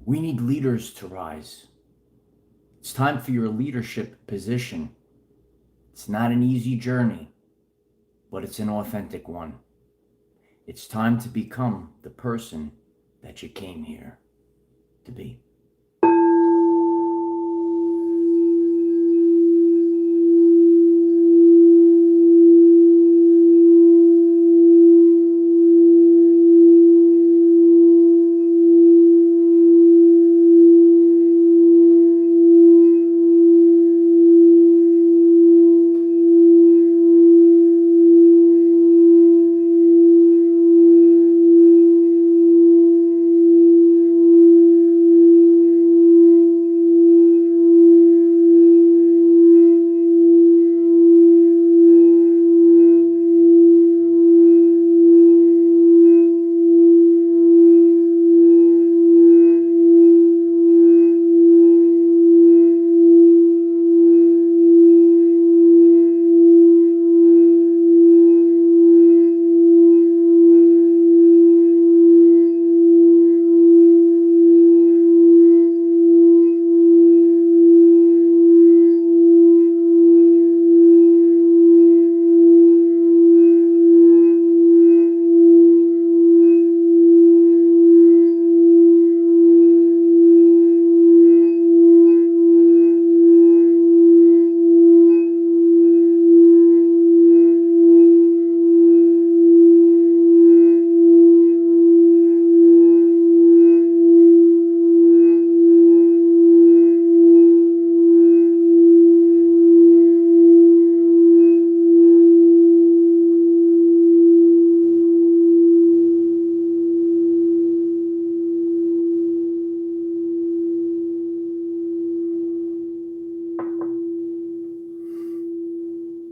We need leaders to rise. It's time for your leadership position. It's not an easy journey, but it's an authentic one. It's time to become the person that you came here to be.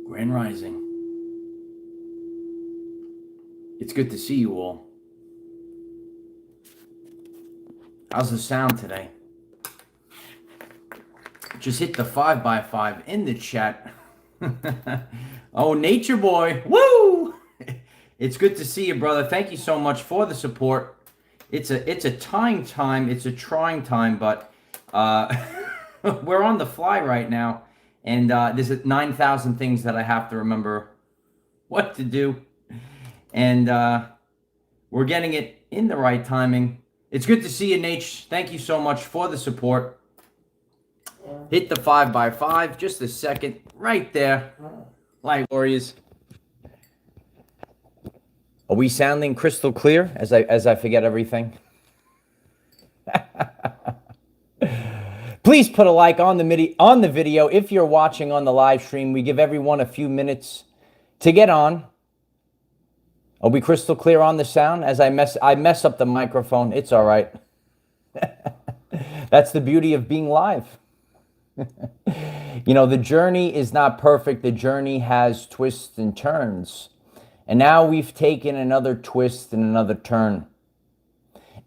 Grand Rising. It's good to see you all. How's the sound today? Just hit the 5x5 in the chat. Oh, Nature Boy. Woo! It's good to see you, brother. Thank you so much for the support. It's a trying time. It's a trying time, but we're on the fly right now. And there's 9,000 things that I have to remember what to do. And we're getting it in the right timing. It's good to see you, Nate. Thank you so much for the support. Hit the 5x5. Just a second. Right there. Light Warriors. Are we sounding crystal clear as I forget everything? Please put a like on the video. If you're watching on the live stream, we give everyone a few minutes to get on. Are we crystal clear on the sound? As I mess up the microphone, it's all right. That's the beauty of being live. You know, the journey is not perfect. The journey has twists and turns. And now we've taken another twist and another turn.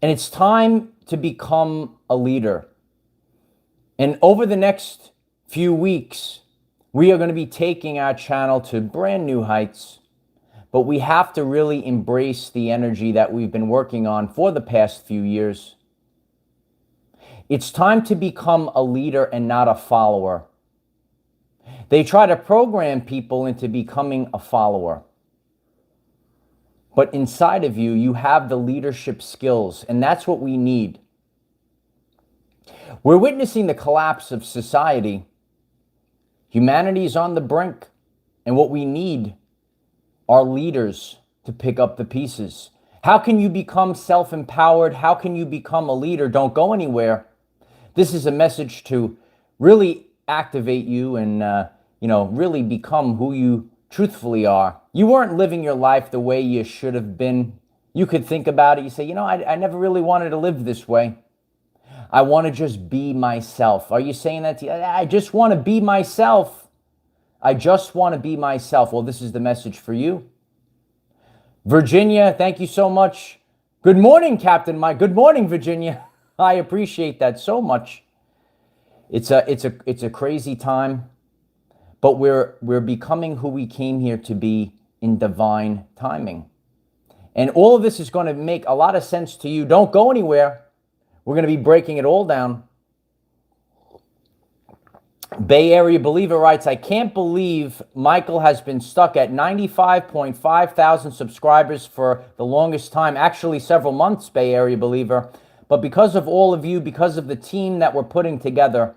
And it's time to become a leader. And over the next few weeks, we are going to be taking our channel to brand new heights. But we have to really embrace the energy that we've been working on for the past few years. It's time to become a leader and not a follower. They try to program people into becoming a follower. But inside of you, you have the leadership skills, and that's what we need. We're witnessing the collapse of society. Humanity is on the brink, and what we need are leaders to pick up the pieces. How can you become self-empowered? How can you become a leader? Don't go anywhere. This is a message to really activate you and, really become who you truthfully are. You weren't living your life the way you should have been. You could think about it. You say, I never really wanted to live this way. I want to just be myself. Are you saying that to you? I just want to be myself. I just want to be myself. Well, this is the message for you. Virginia, thank you so much. Good morning, Captain Mike. Good morning, Virginia. I appreciate that so much. It's a crazy time, but we're becoming who we came here to be in divine timing. And all of this is going to make a lot of sense to you. Don't go anywhere. We're going to be breaking it all down. Bay Area Believer writes, I can't believe Michael has been stuck at 95.5 thousand subscribers for the longest time, actually several months, Bay Area Believer. But because of all of you, because of the team that we're putting together,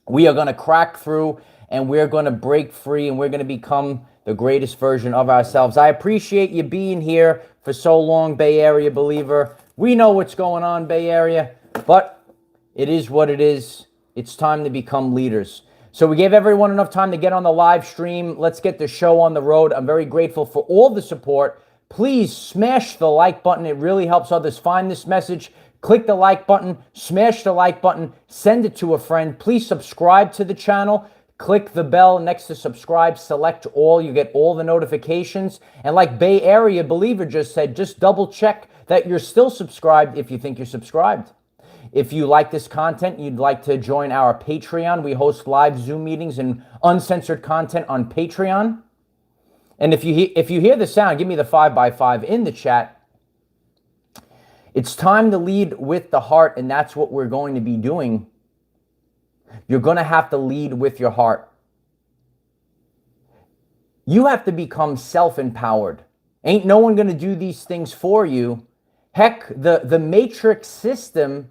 we are going to crack through and we're going to break free and we're going to become the greatest version of ourselves. I appreciate you being here for so long, Bay Area Believer. We know what's going on, Bay Area, but it is what it is. It's time to become leaders. So we gave everyone enough time to get on the live stream. Let's get the show on the road. I'm very grateful for all the support. Please smash the like button. It really helps others find this message. Click the like button, smash the like button, send it to a friend. Please subscribe to the channel. Click the bell next to subscribe, select all. You get all the notifications. And like Bay Area Believer just said, just double check that you're still subscribed if you think you're subscribed. If you like this content, you'd like to join our Patreon. We host live Zoom meetings and uncensored content on Patreon. And if you hear the sound, give me the 5x5 in the chat. It's time to lead with the heart, and that's what we're going to be doing. You're going to have to lead with your heart. You have to become self-empowered. Ain't no one going to do these things for you. Heck, the matrix system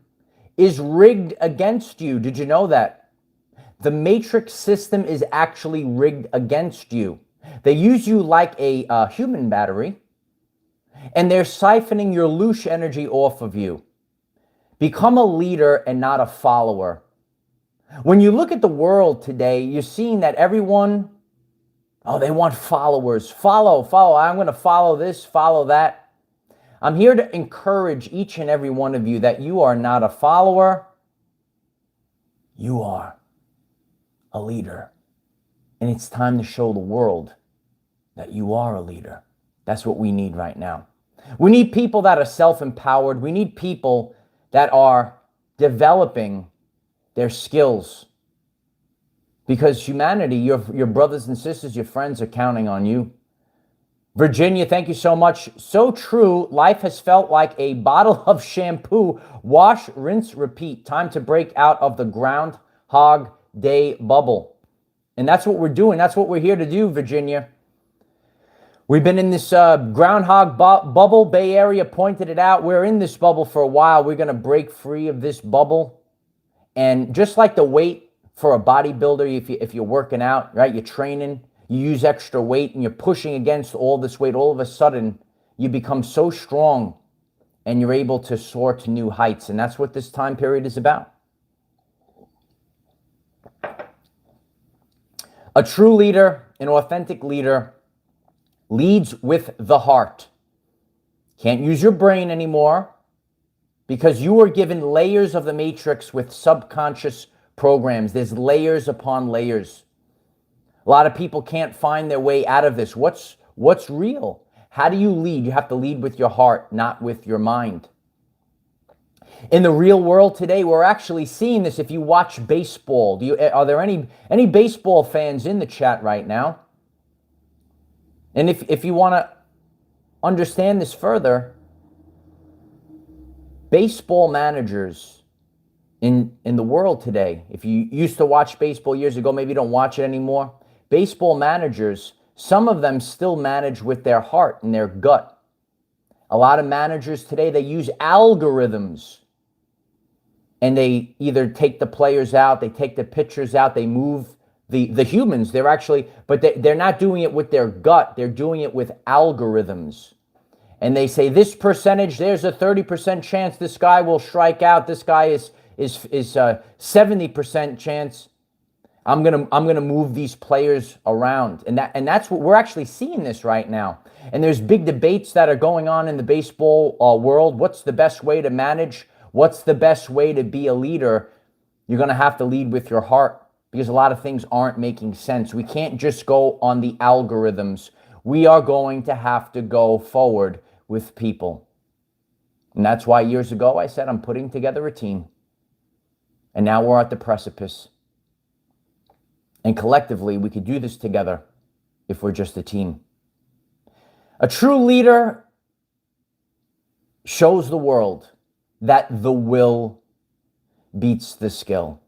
is rigged against you. Did you know that? The matrix system is actually rigged against you. They use you like a human battery, and they're siphoning your loosh energy off of you. Become a leader and not a follower. When you look at the world today, you're seeing that everyone, they want followers. Follow. I'm going to follow this, follow that. I'm here to encourage each and every one of you that you are not a follower. You are a leader. And it's time to show the world that you are a leader. That's what we need right now. We need people that are self-empowered. We need people that are developing their skills. Because humanity, your brothers and sisters, your friends are counting on you. Virginia, thank you so much. So true. Life has felt like a bottle of shampoo. Wash, rinse, repeat. Time to break out of the Groundhog Day bubble. And that's what we're doing. That's what we're here to do, Virginia. We've been in this groundhog bubble. Bay Area pointed it out. We're in this bubble for a while. We're going to break free of this bubble. And just like the weight for a bodybuilder, if you're working out, right, you're training, you use extra weight and you're pushing against all this weight, all of a sudden you become so strong and you're able to soar to new heights. And that's what this time period is about. A true leader, an authentic leader, leads with the heart. Can't use your brain anymore because you were given layers of the matrix with subconscious programs. There's layers upon layers. A lot of people can't find their way out of this. What's real? How do you lead? You have to lead with your heart, not with your mind. In the real world today, we're actually seeing this. If you watch baseball, are there any baseball fans in the chat right now? And if you want to understand this further, baseball managers in the world today, if you used to watch baseball years ago, maybe you don't watch it anymore. Baseball managers, some of them still manage with their heart and their gut. A lot of managers today, they use algorithms. And they either take the players out, they take the pitchers out, they move the humans. They're not doing it with their gut. They're doing it with algorithms. And they say this percentage, there's a 30% chance this guy will strike out. This guy is 70% chance. I'm gonna move these players around. And that's what we're actually seeing this right now. And there's big debates that are going on in the baseball world. What's the best way to manage? What's the best way to be a leader? You're going to have to lead with your heart because a lot of things aren't making sense. We can't just go on the algorithms. We are going to have to go forward with people. And that's why years ago I said I'm putting together a team. And now we're at the precipice. And collectively, we could do this together if we're just a team. A true leader shows the world that the will beats the skill.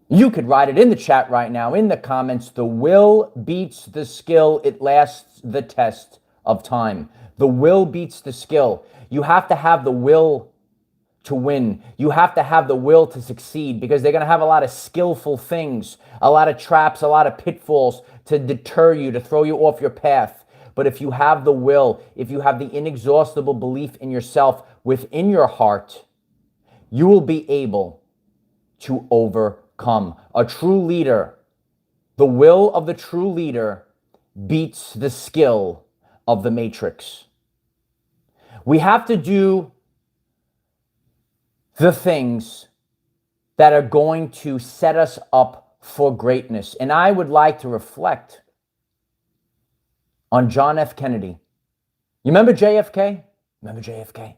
You could write it in the chat right now, in the comments. The will beats the skill. It lasts the test of time. The will beats the skill. You have to have the will to win. You have to have the will to succeed, because they're going to have a lot of skillful things, a lot of traps, a lot of pitfalls to deter you, to throw you off your path. But if you have the will, if you have the inexhaustible belief in yourself within your heart, you will be able to overcome. A true leader, the will of the true leader beats the skill of the matrix. We have to do the things that are going to set us up for greatness. And I would like to reflect on John F. Kennedy. You remember JFK? Remember JFK?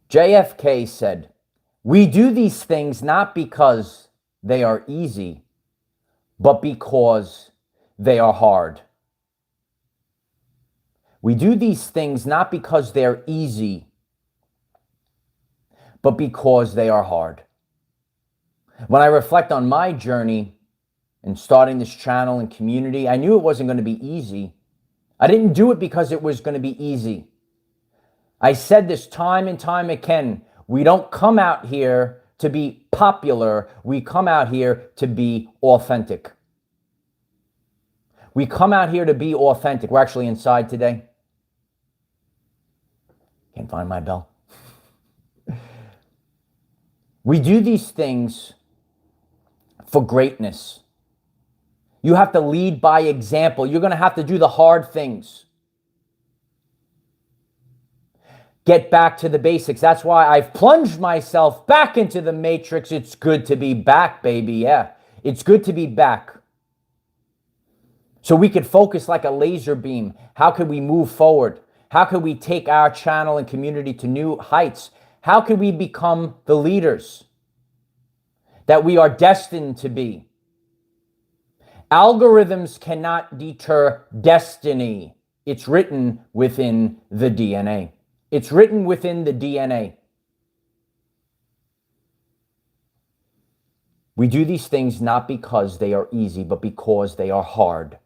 JFK said, "We do these things not because they are easy, but because they are hard." We do these things not because they're easy, but because they are hard. When I reflect on my journey in starting this channel and community, I knew it wasn't going to be easy. I didn't do it because it was going to be easy. I said this time and time again. We don't come out here to be popular. We come out here to be authentic. We come out here to be authentic. We're actually inside today. Can't find my bell. We do these things for greatness. You have to lead by example. You're going to have to do the hard things. Get back to the basics. That's why I've plunged myself back into the matrix. It's good to be back, baby. Yeah, it's good to be back. So we could focus like a laser beam. How could we move forward? How could we take our channel and community to new heights? How could we become the leaders that we are destined to be? Algorithms cannot deter destiny. It's written within the DNA. It's written within the DNA. We do these things not because they are easy, but because they are hard.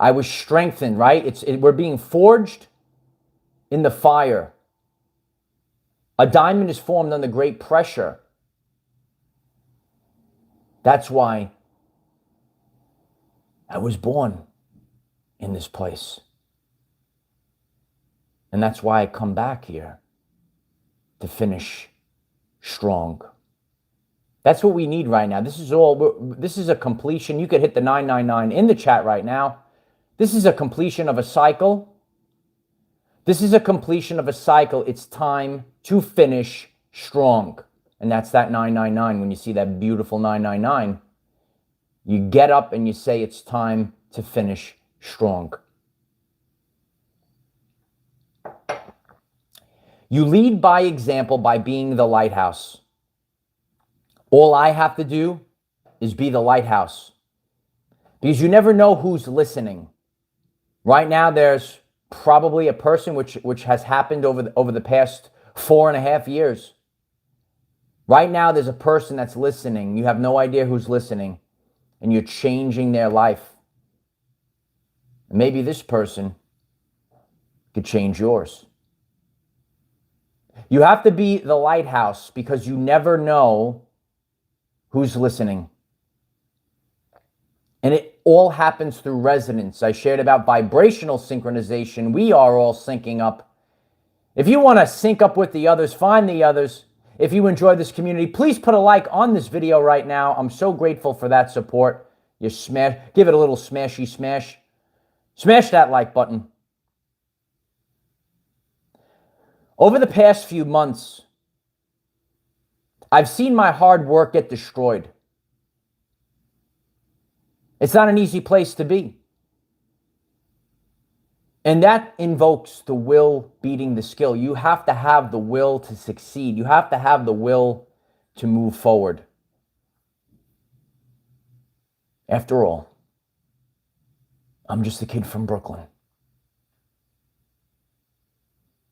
I was strengthened, right? We're being forged in the fire. A diamond is formed under great pressure. That's why I was born in this place. And that's why I come back here to finish strong. That's what we need right now. This is a completion. You could hit the 999 in the chat right now. This is a completion of a cycle. This is a completion of a cycle. It's time to finish strong. And that's that 999. When you see that beautiful 999, you get up and you say it's time to finish strong. You lead by example by being the lighthouse. All I have to do is be the lighthouse, because you never know who's listening. Right now, there's probably a person which has happened over the past 4.5 years. Right now, there's a person that's listening. You have no idea who's listening, and you're changing their life. And maybe this person could change yours. You have to be the lighthouse, because you never know who's listening. And it all happens through resonance. I shared about vibrational synchronization. We are all syncing up. If you want to sync up with the others, find the others. If you enjoy this community, please put a like on this video right now. I'm so grateful for that support. You give it a little smashy smash. Smash that like button. Over the past few months, I've seen my hard work get destroyed. It's not an easy place to be. And that invokes the will beating the skill. You have to have the will to succeed. You have to have the will to move forward. After all, I'm just a kid from Brooklyn.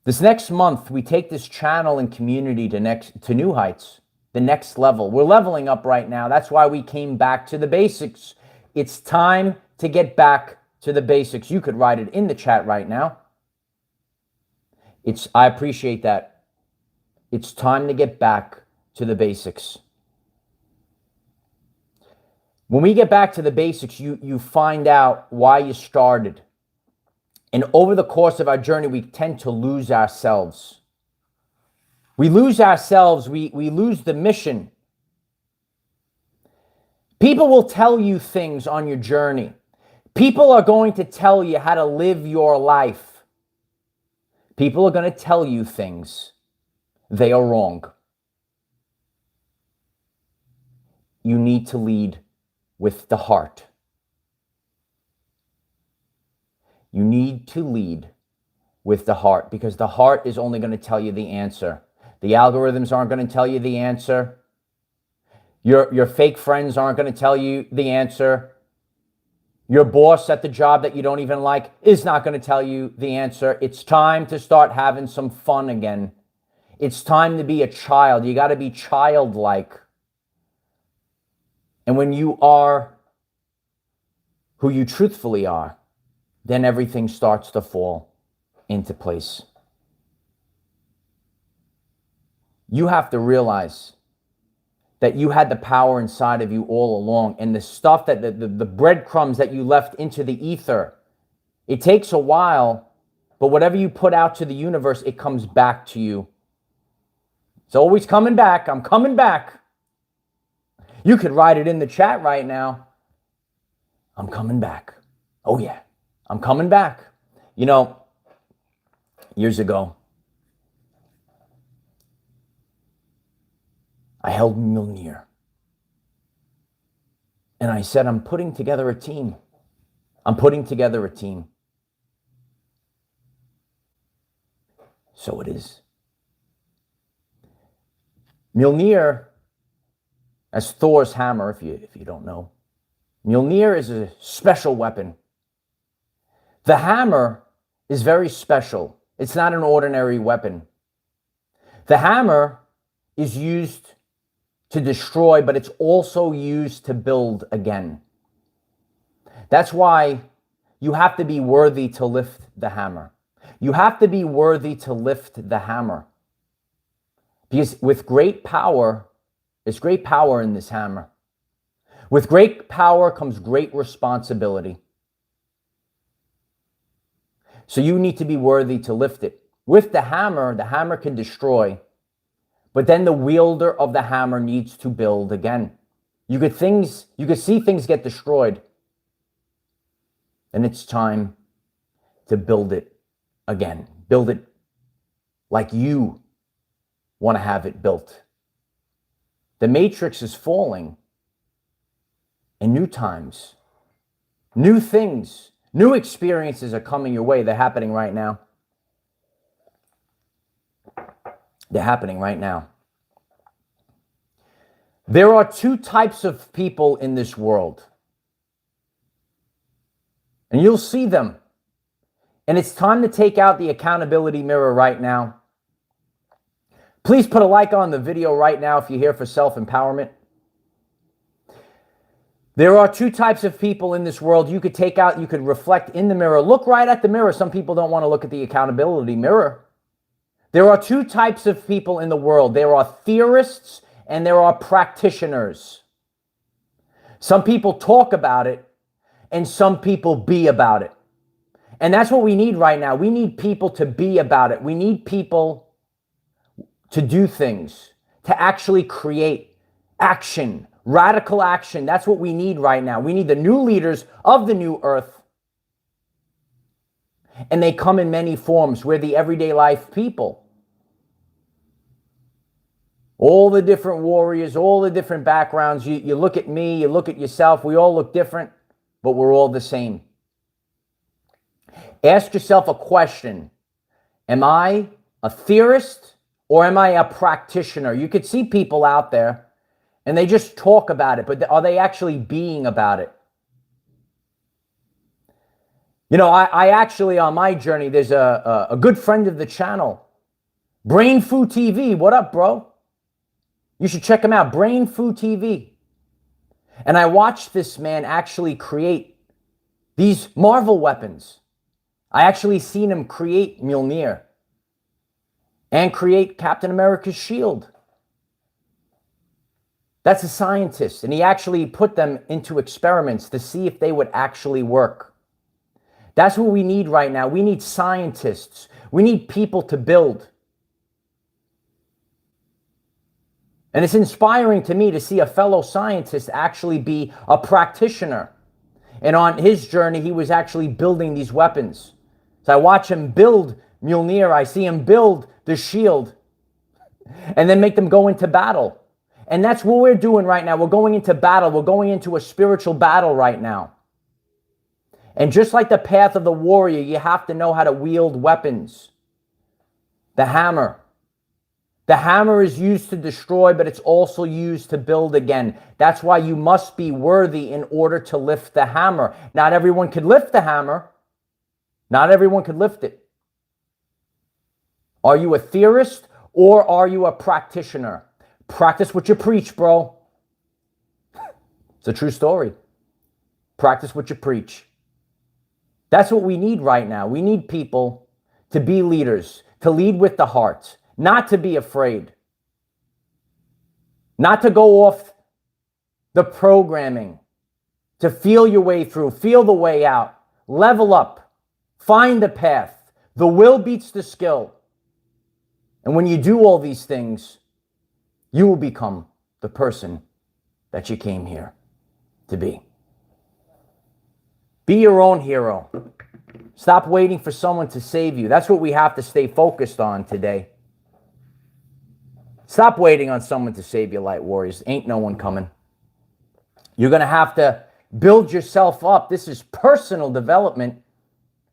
This next month, we take this channel and community to new heights, the next level. We're leveling up right now. That's why we came back to the basics. It's time to get back to the basics. You could write it in the chat right now. I appreciate that. It's time to get back to the basics. When we get back to the basics, you find out why you started. And over the course of our journey, we tend to lose ourselves. We lose ourselves. We lose the mission. People will tell you things on your journey. People are going to tell you how to live your life. People are going to tell you things. They are wrong. You need to lead with the heart. You need to lead with the heart, because the heart is only going to tell you the answer. The algorithms aren't going to tell you the answer. Your fake friends aren't going to tell you the answer. Your boss at the job that you don't even like is not going to tell you the answer. It's time to start having some fun again. It's time to be a child. You got to be childlike. And when you are who you truthfully are, then everything starts to fall into place. You have to realize that you had the power inside of you all along, and the stuff that the breadcrumbs that you left into the ether, it takes a while, but whatever you put out to the universe, it comes back to you. It's always coming back. I'm coming back. You could write it in the chat right now. I'm coming back. Oh yeah, I'm coming back. You know, years ago, I held Mjolnir. And I said, I'm putting together a team. I'm putting together a team. So it is. Mjolnir, as Thor's hammer, if you don't know, Mjolnir is a special weapon. The hammer is very special. It's not an ordinary weapon. The hammer is used to destroy, but it's also used to build again. That's why you have to be worthy to lift the hammer. You have to be worthy to lift the hammer. Because with great power, there's great power in this hammer. With great power comes great responsibility. So you need to be worthy to lift it. With the hammer can destroy, but then the wielder of the hammer needs to build again. You could see things get destroyed. And it's time to build it again. Build it like you want to have it built. The matrix is falling. And new times, new things, new experiences are coming your way. They're happening right now. They're happening right now. There are two types of people in this world. And you'll see them. And it's time to take out the accountability mirror right now. Please put a like on the video right now if you're here for self-empowerment. There are two types of people in this world. You could reflect in the mirror. Look right at the mirror. Some people don't want to look at the accountability mirror. There are two types of people in the world. There are theorists and there are practitioners. Some people talk about it and some people be about it. And that's what we need right now. We need people to be about it. We need people to do things, to actually create action, radical action. That's what we need right now. We need the new leaders of the new earth. And they come in many forms. We're the everyday life people. All the different warriors, all the different backgrounds. You look at me, you look at yourself. We all look different, but we're all the same. Ask yourself a question. Am I a theorist or am I a practitioner? You could see people out there and they just talk about it, but are they actually being about it? You know, I actually, on my journey, there's a good friend of the channel, Brain Food TV. What up, bro? You should check him out, Brain Food TV. And I watched this man actually create these Marvel weapons. I actually seen him create Mjolnir and create Captain America's shield. That's a scientist, and he actually put them into experiments to see if they would actually work. That's what we need right now. We need scientists. We need people to build. And it's inspiring to me to see a fellow scientist actually be a practitioner. And on his journey, he was actually building these weapons. So I watch him build Mjolnir. I see him build the shield and then make them go into battle. And that's what we're doing right now. We're going into battle. We're going into a spiritual battle right now. And just like the path of the warrior, you have to know how to wield weapons. The hammer. The hammer is used to destroy, but it's also used to build again. That's why you must be worthy in order to lift the hammer. Not everyone could lift the hammer. Not everyone could lift it. Are you a theorist or are you a practitioner? Practice what you preach, bro. It's a true story. Practice what you preach. That's what we need right now. We need people to be leaders, to lead with the heart, not to be afraid, not to go off the programming, to feel your way through, feel the way out, level up, find the path. The will beats the skill. And when you do all these things, you will become the person that you came here to be. Be your own hero. Stop waiting for someone to save you. That's what we have to stay focused on today. Stop waiting on someone to save you, light warriors. Ain't no one coming. You're going to have to build yourself up. This is personal development.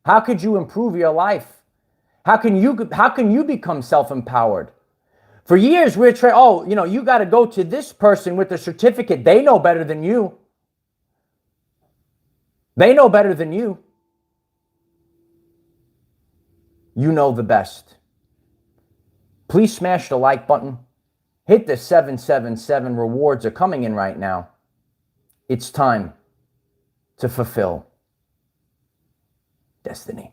How could you improve your life? How can you become self-empowered? For years, we're you got to go to this person with a certificate. They know better than you. They know better than you. You know the best. Please smash the like button. Hit the 777 rewards are coming in right now. It's time to fulfill destiny.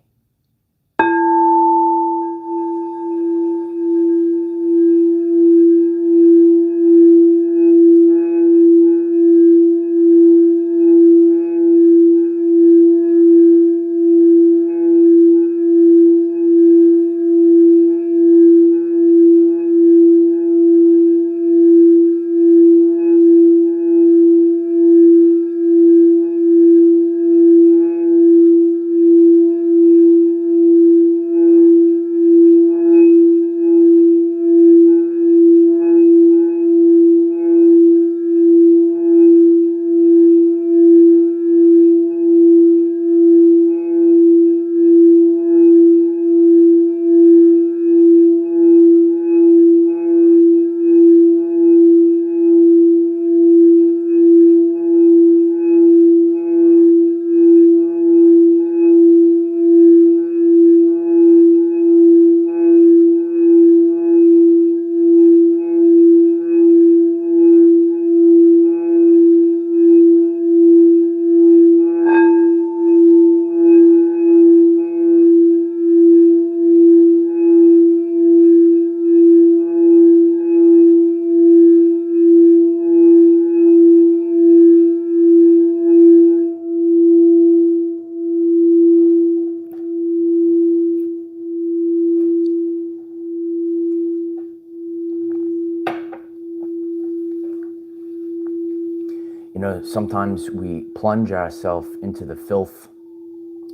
Sometimes we plunge ourselves into the filth.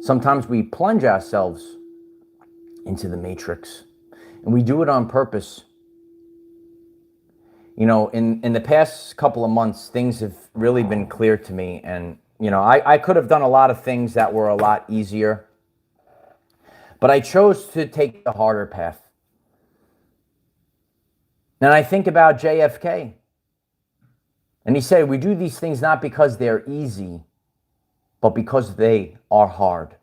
Sometimes we plunge ourselves into the matrix. And we do it on purpose. In the past couple of months, things have really been clear to me. And, I could have done a lot of things that were a lot easier. But I chose to take the harder path. And I think about JFK. And he said, we do these things not because they're easy, but because they are hard.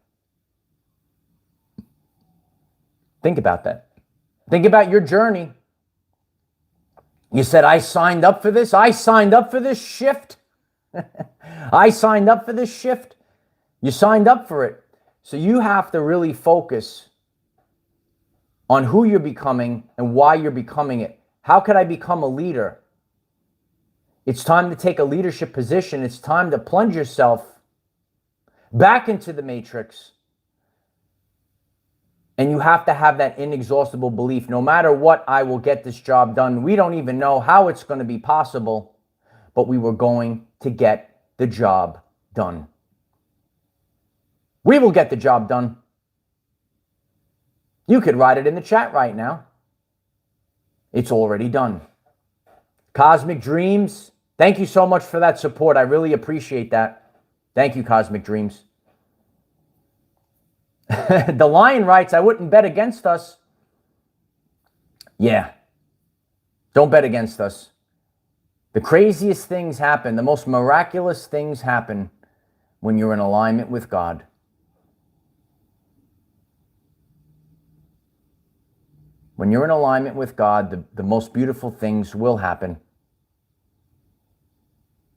Think about that. Think about your journey. You said, I signed up for this. I signed up for this shift. I signed up for this shift. You signed up for it. So you have to really focus on who you're becoming and why you're becoming it. How could I become a leader? It's time to take a leadership position. It's time to plunge yourself back into the matrix. And you have to have that inexhaustible belief. No matter what, I will get this job done. We don't even know how it's going to be possible, but we were going to get the job done. We will get the job done. You could write it in the chat right now. It's already done. Cosmic Dreams, thank you so much for that support. I really appreciate that. Thank you, Cosmic Dreams. The Lion writes, I wouldn't bet against us. Yeah. Don't bet against us. The craziest things happen. The most miraculous things happen when you're in alignment with God. When you're in alignment with God, the most beautiful things will happen.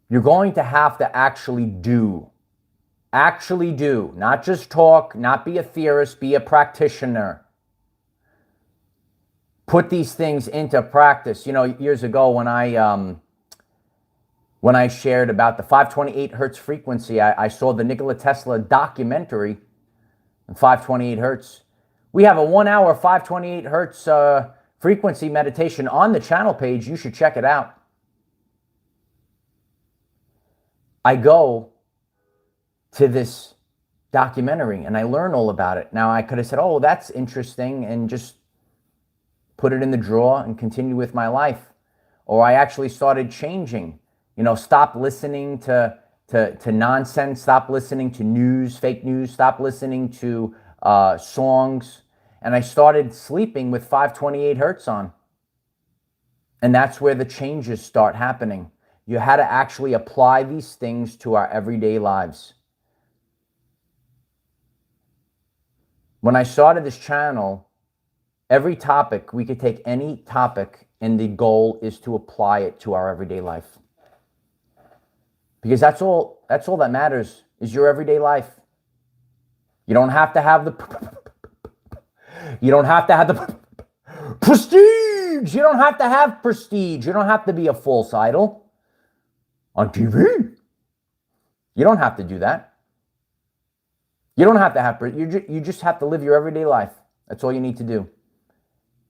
You're going to have to actually do. Actually do. Not just talk, not be a theorist, be a practitioner. Put these things into practice. You know, years ago when I shared about the 528 hertz frequency, I saw the Nikola Tesla documentary on 528 hertz. We have a 1 hour 528 hertz frequency meditation on the channel page. You should check it out. I go to this documentary and I learn all about it. Now I could have said, oh, that's interesting, and just put it in the drawer and continue with my life. Or I actually started changing, stop listening to nonsense, stop listening to news, fake news, stop listening to songs. And I started sleeping with 528 hertz on. And that's where the changes start happening. You had to actually apply these things to our everyday lives. When I started this channel, every topic, we could take any topic, and the goal is to apply it to our everyday life. Because that's all that matters, is your everyday life. You don't have to have the prestige. You don't have to have prestige. You don't have to be a false idol on TV. You don't have to do that. You don't have to have, you just have to live your everyday life. That's all you need to do.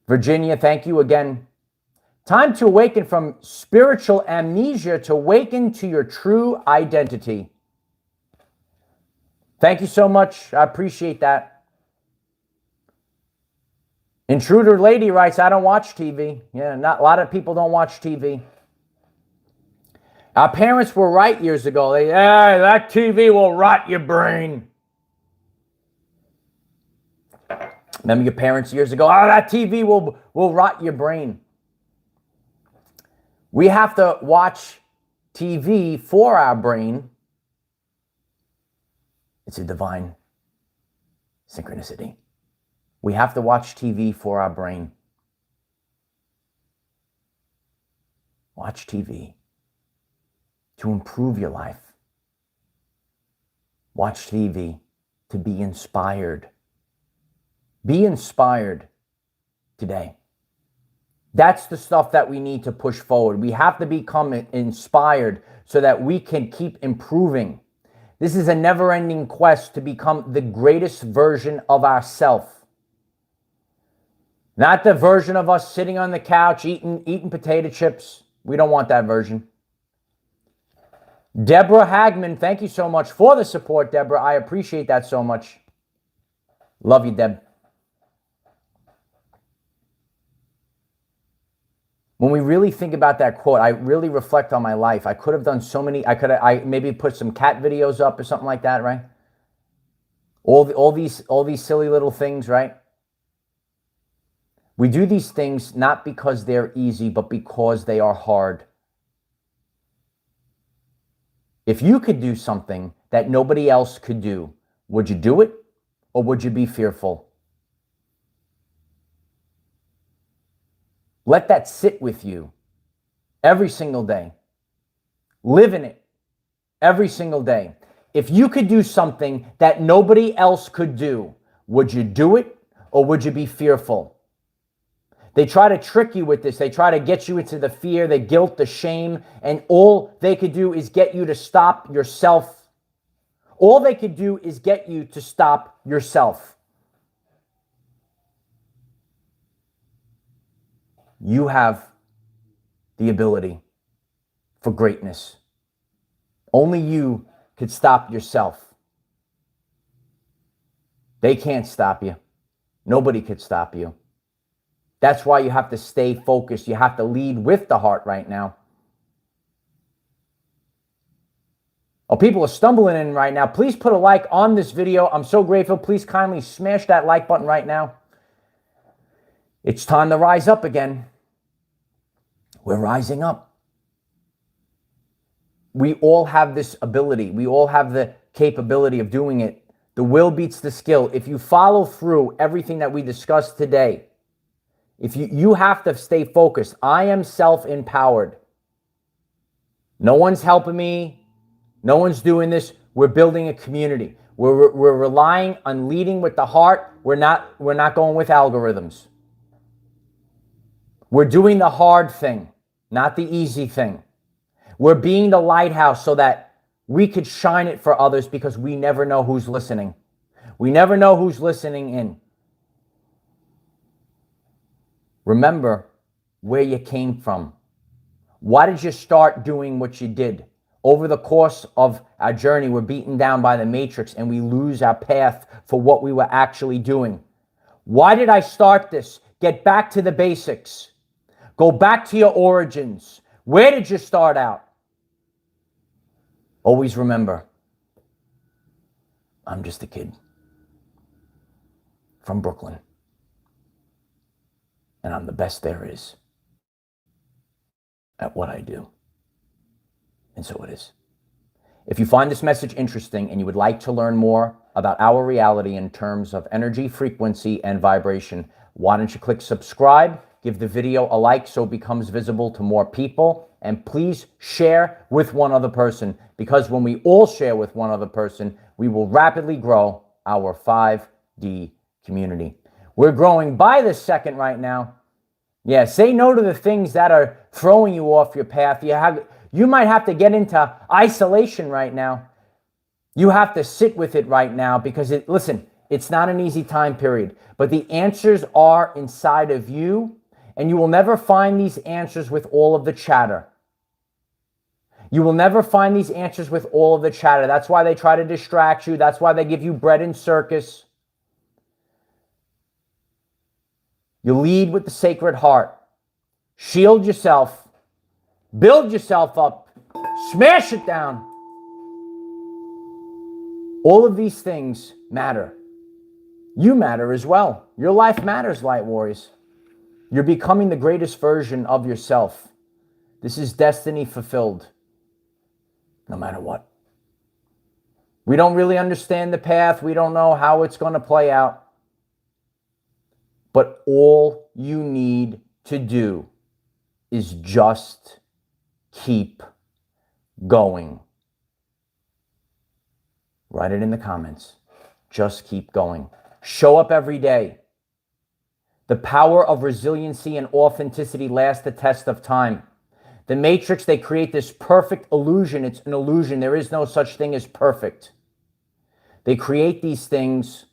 Virginia, thank you again. Time to awaken from spiritual amnesia to awaken to your true identity. Thank you so much. I appreciate that. Intruder Lady writes, I don't watch TV. Yeah, not a lot of people don't watch TV. Our parents were right years ago. That TV will rot your brain. Remember your parents years ago? Oh, that TV will rot your brain. We have to watch TV for our brain. It's a divine synchronicity. We have to watch TV for our brain. Watch TV to improve your life. Watch TV to be inspired. Be inspired today. That's the stuff that we need to push forward. We have to become inspired so that we can keep improving. This is a never-ending quest to become the greatest version of ourselves. Not the version of us sitting on the couch eating potato chips. We don't want that version. Deborah Hagman, thank you so much for the support, Deborah. I appreciate that so much. Love you, Deb. When we really think about that quote, I really reflect on my life. I could have done so many. I maybe put some cat videos up or something like that, right? All these silly little things, right? We do these things not because they're easy, but because they are hard. If you could do something that nobody else could do, would you do it, or would you be fearful? Let that sit with you every single day. Live in it every single day. If you could do something that nobody else could do, would you do it or would you be fearful? They try to trick you with this. They try to get you into the fear, the guilt, the shame, and all they could do is get you to stop yourself. All they could do is get you to stop yourself. You have the ability for greatness. Only you could stop yourself. They can't stop you. Nobody could stop you. That's why you have to stay focused. You have to lead with the heart right now. Oh, people are stumbling in right now. Please put a like on this video. I'm so grateful. Please kindly smash that like button right now. It's time to rise up again. We're rising up. We all have this ability. We all have the capability of doing it. The will beats the skill. If you follow through everything that we discussed today, if you have to stay focused. I am self-empowered. No one's helping me. No one's doing this. We're building a community. We're relying on leading with the heart. We're not going with algorithms. We're doing the hard thing, not the easy thing. We're being the lighthouse so that we could shine it for others because we never know who's listening. We never know who's listening in. Remember where you came from. Why did you start doing what you did? Over the course of our journey, we're beaten down by the matrix and we lose our path for what we were actually doing. Why did I start this? Get back to the basics. Go back to your origins. Where did you start out? Always remember, I'm just a kid from Brooklyn. And I'm the best there is at what I do. And so it is. If you find this message interesting and you would like to learn more about our reality in terms of energy, frequency, and vibration, why don't you click subscribe, give the video a like so it becomes visible to more people, and please share with one other person, because when we all share with one other person, we will rapidly grow our 5D community. We're growing by the second right now. Yeah, say no to the things that are throwing you off your path. You might have to get into isolation right now. You have to sit with it right now because listen, it's not an easy time period, but the answers are inside of you, and you will never find these answers with all of the chatter. You will never find these answers with all of the chatter. That's why they try to distract you. That's why they give you bread and circus. You lead with the Sacred Heart. Shield yourself. Build yourself up. Smash it down. All of these things matter. You matter as well. Your life matters, Light Warriors. You're becoming the greatest version of yourself. This is destiny fulfilled, no matter what. We don't really understand the path. We don't know how it's going to play out. But all you need to do is just keep going. Write it in the comments. Just keep going. Show up every day. The power of resiliency and authenticity lasts the test of time. The Matrix, they create this perfect illusion. It's an illusion. There is no such thing as perfect. They create these things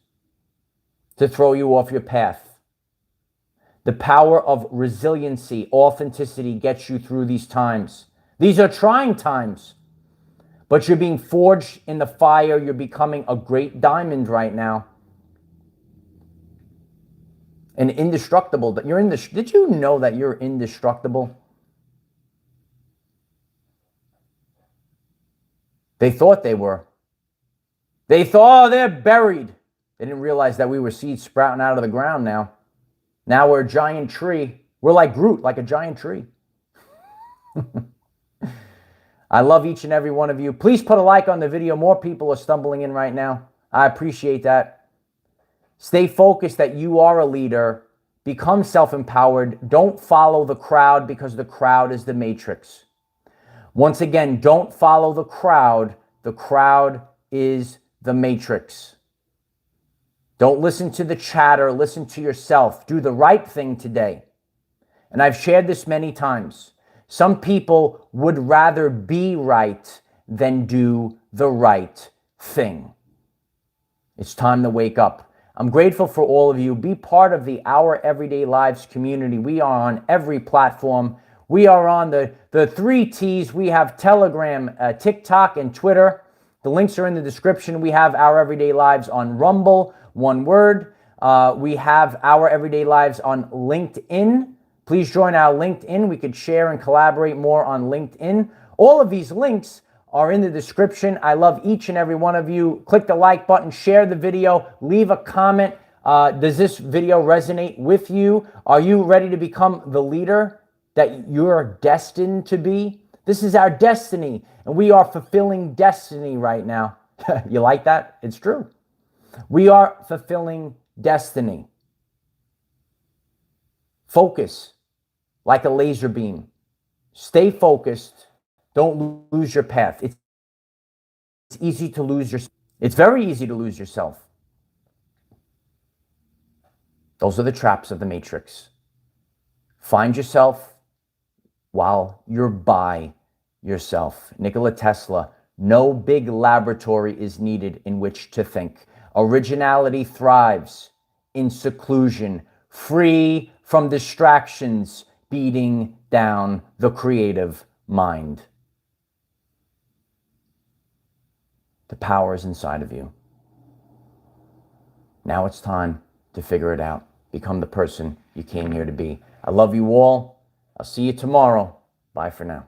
to throw you off your path. The power of resiliency, authenticity gets you through these times. These are trying times, but you're being forged in the fire. You're becoming a great diamond right now. And indestructible. Did you know that you're indestructible? They thought they were. They thought, oh, they're buried. They didn't realize that we were seeds sprouting out of the ground now. Now we're a giant tree. We're like Groot, like a giant tree. I love each and every one of you. Please put a like on the video. More people are stumbling in right now. I appreciate that. Stay focused that you are a leader. Become self-empowered. Don't follow the crowd, because the crowd is the matrix. Once again, don't follow the crowd. The crowd is the matrix. Don't listen to the chatter. Listen to yourself. Do the right thing today. And I've shared this many times. Some people would rather be right than do the right thing. It's time to wake up. I'm grateful for all of you. Be part of the Our Everyday Lives community. We are on every platform. We are on the 3 T's. We have Telegram, TikTok, and Twitter. The links are in the description. We have Our Everyday Lives on Rumble, one word. We have Our Everyday Lives on LinkedIn. Please join our LinkedIn. We could share and collaborate more on LinkedIn. All of these links are in the description. I love each and every one of you. Click the like button, share the video, leave a comment. Does this video resonate with you? Are you ready to become the leader that you're destined to be? This is our destiny, and we are fulfilling destiny right now. You like that? It's true. We are fulfilling destiny. Focus like a laser beam. Stay focused. Don't lose your path. It's easy to lose yourself. It's very easy to lose yourself. Those are the traps of the matrix. Find yourself while you're by yourself. Nikola Tesla, no big laboratory is needed in which to think. Originality thrives in seclusion, free from distractions beating down the creative mind. The power is inside of you. Now it's time to figure it out. Become the person you came here to be. I love you all. I'll see you tomorrow. Bye for now.